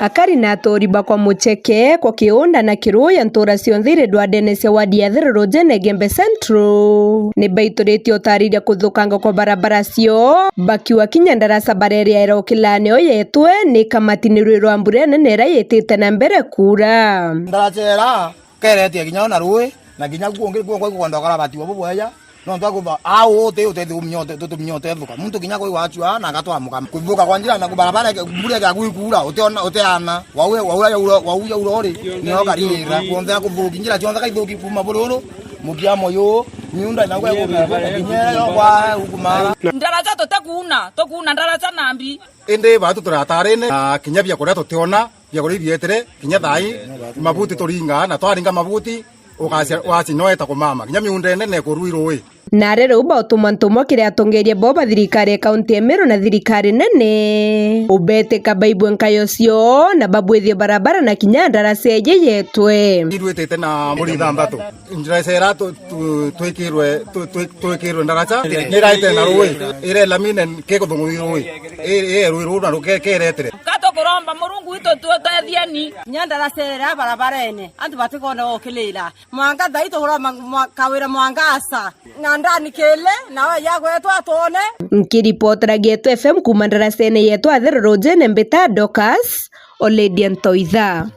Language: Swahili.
akari na atoriba kwa mucheke kwa kiunda na kiruya ntura cionthire dwadene cia wadi ya Thiriro Jene Gembe Central ni baituritio tariria kuthukanga kwa barabara cio bakiwa kinya ndarasa bareria ero kilane oyetwe ni kamati ni rwirwa mbure nene rayitite na mbere kura ndarachera keretie kinya na ruwe na kinya kuongera kwa kuondokara bati wabo bwaya no twakuba awote tutumnyote thuka muntu kinya koi wachua na gatwamuka kuvuka kwa njira na kubarabara mbure ya kuikura uteana wauya urori ni okarira kuonza kuvuka njira chonza kaithuki kuma bururu mukia moyo nyunda na kwa kinyo kwa hukumara ndaraza tokuna ndaraza nambi ende batu turatarene kinya bya korea tutiona bya korea bietere kinya thai mabuti turinga na twaringa mabuti wasi noeta kumama kinya miunda nene kuruiroi na rero utumantumo kiria atongerie boba thirikari kaunti Emero na thirikari nene ubete kabaibwe nkayocio na babwethio barabara na kinya ndarasa yeyetwe irwetete na muri thambatu ndarasa twikirwe ndarasa niraite na ruwe ire lamine keko thungurui ruiru na rukeretere kuromba murungu ito tuothethieni nyandarasera barabarene antu batikona okilira mwanga daito hura kawira mwangasa na ndani kele na yagwetwa atone nkiripotera Geto FM kuma ndarasene yetu Thiriro Jene Mbita Docas Oledian Toitha.